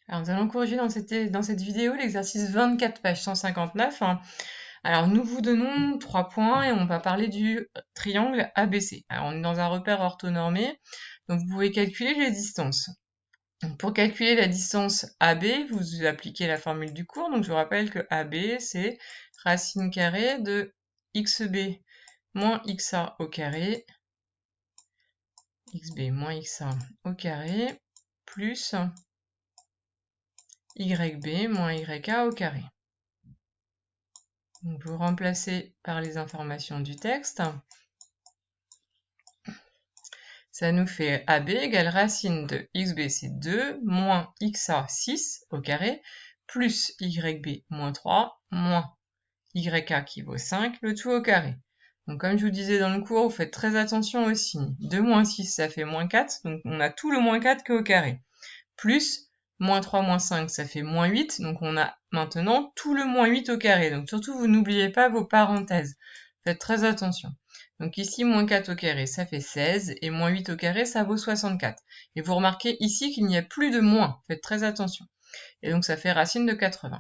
Alors, nous allons corriger dans cette vidéo l'exercice 24, page 159. Alors, nous vous donnons 3 points et on va parler du triangle ABC. Alors, on est dans un repère orthonormé, donc vous pouvez calculer les distances. Donc, pour calculer la distance AB, vous appliquez la formule du cours. Donc, je vous rappelle que AB, c'est racine carrée de xb moins xa au carré, xb moins xa au carré, plus yb moins yk au carré. Donc vous remplacez par les informations du texte. Ça nous fait AB égale racine de xb, c'est 2, moins xa, 6 au carré, plus yb moins 3, moins yk qui vaut 5, le tout au carré. Donc comme je vous disais dans le cours, vous faites très attention aux signes. 2 moins 6, ça fait moins 4, donc on a tout le moins 4 qu'au carré. Plus moins 3 moins 5, ça fait moins 8, donc on a maintenant tout le moins 8 au carré. Donc surtout, vous n'oubliez pas vos parenthèses. Faites très attention. Donc ici, moins 4 au carré, ça fait 16, et moins 8 au carré, ça vaut 64. Et vous remarquez ici qu'il n'y a plus de moins. Faites très attention. Et donc ça fait racine de 80.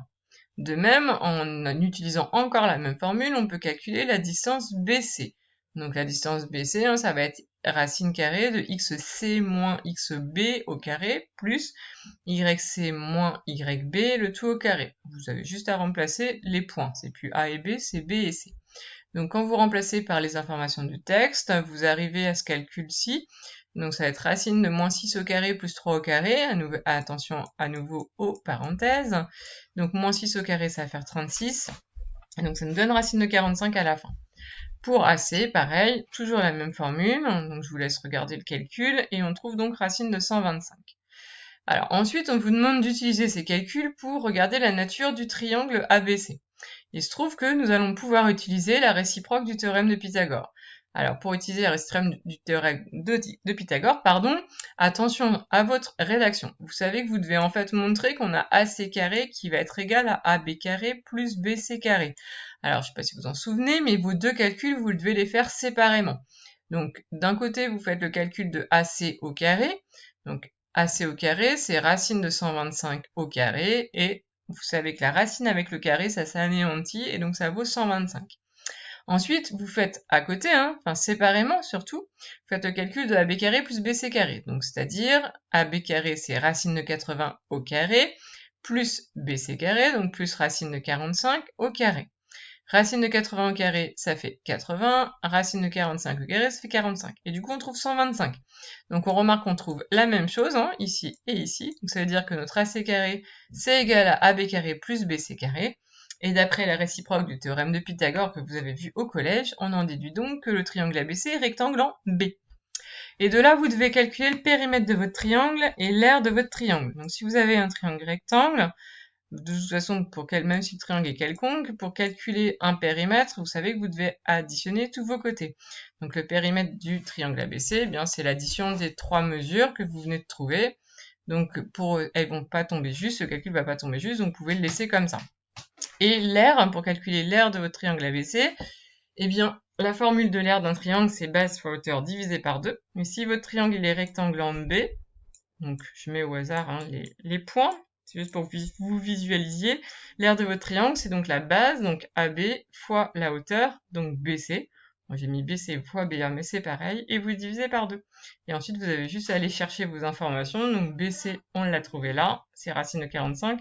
De même, en utilisant encore la même formule, on peut calculer la distance BC. Donc la distance BC, ça va être racine carrée de xc moins xb au carré plus yc moins yb, le tout au carré. Vous avez juste à remplacer les points. C'est plus A et B, c'est B et C. Donc quand vous remplacez par les informations du texte, vous arrivez à ce calcul-ci. Donc ça va être racine de moins 6 au carré plus 3 au carré. Attention à nouveau aux parenthèses. Donc moins 6 au carré, ça va faire 36. Et donc ça nous donne racine de 45 à la fin. Pour AC, pareil, toujours la même formule. Donc je vous laisse regarder le calcul. Et on trouve donc racine de 125. Alors ensuite, on vous demande d'utiliser ces calculs pour regarder la nature du triangle ABC. Il se trouve que nous allons pouvoir utiliser la réciproque du théorème de Pythagore. Alors, pour utiliser la réciproque du théorème de Pythagore, attention à votre rédaction. Vous savez que vous devez en fait montrer qu'on a AC carré qui va être égal à AB carré plus BC carré. Alors, je ne sais pas si vous vous en souvenez, mais vos deux calculs, vous devez les faire séparément. Donc, d'un côté, vous faites le calcul de AC au carré. Donc, AC au carré, c'est racine de 125 au carré, et vous savez que la racine avec le carré, ça s'anéantit, et donc ça vaut 125. Ensuite, vous faites à côté, séparément surtout, vous faites le calcul de AB carré plus BC carré. Donc, c'est-à-dire, AB carré, c'est racine de 80 au carré, plus BC carré, donc plus racine de 45 au carré. Racine de 80 au carré, ça fait 80. Racine de 45 au carré, ça fait 45. Et du coup, on trouve 125. Donc, on remarque qu'on trouve la même chose, ici et ici. Donc, ça veut dire que notre AC carré, c'est égal à AB carré plus BC carré. Et d'après la réciproque du théorème de Pythagore que vous avez vu au collège, on en déduit donc que le triangle ABC est rectangle en B. Et de là, vous devez calculer le périmètre de votre triangle et l'aire de votre triangle. Donc, si vous avez un triangle rectangle, de toute façon, même si le triangle est quelconque, pour calculer un périmètre, vous savez que vous devez additionner tous vos côtés. Donc le périmètre du triangle ABC, eh bien c'est l'addition des trois mesures que vous venez de trouver. Donc elles vont pas tomber juste, le calcul va pas tomber juste, donc vous pouvez le laisser comme ça. Et l'aire, pour calculer l'aire de votre triangle ABC, eh bien la formule de l'aire d'un triangle, c'est base fois hauteur divisé par 2. Mais si votre triangle est rectangle en B, donc je mets au hasard les points, c'est juste pour que vous visualisiez. L'aire de votre triangle, c'est donc la base, donc AB fois la hauteur, donc BC. Moi j'ai mis BC fois BA, mais c'est pareil, et vous divisez par 2. Et ensuite, vous avez juste à aller chercher vos informations. Donc BC, on l'a trouvé là, c'est racine de 45.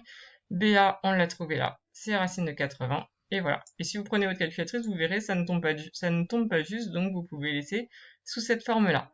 BA, on l'a trouvé là, c'est racine de 80. Et voilà. Et si vous prenez votre calculatrice, vous verrez, ça ne tombe pas juste, donc vous pouvez laisser sous cette forme-là.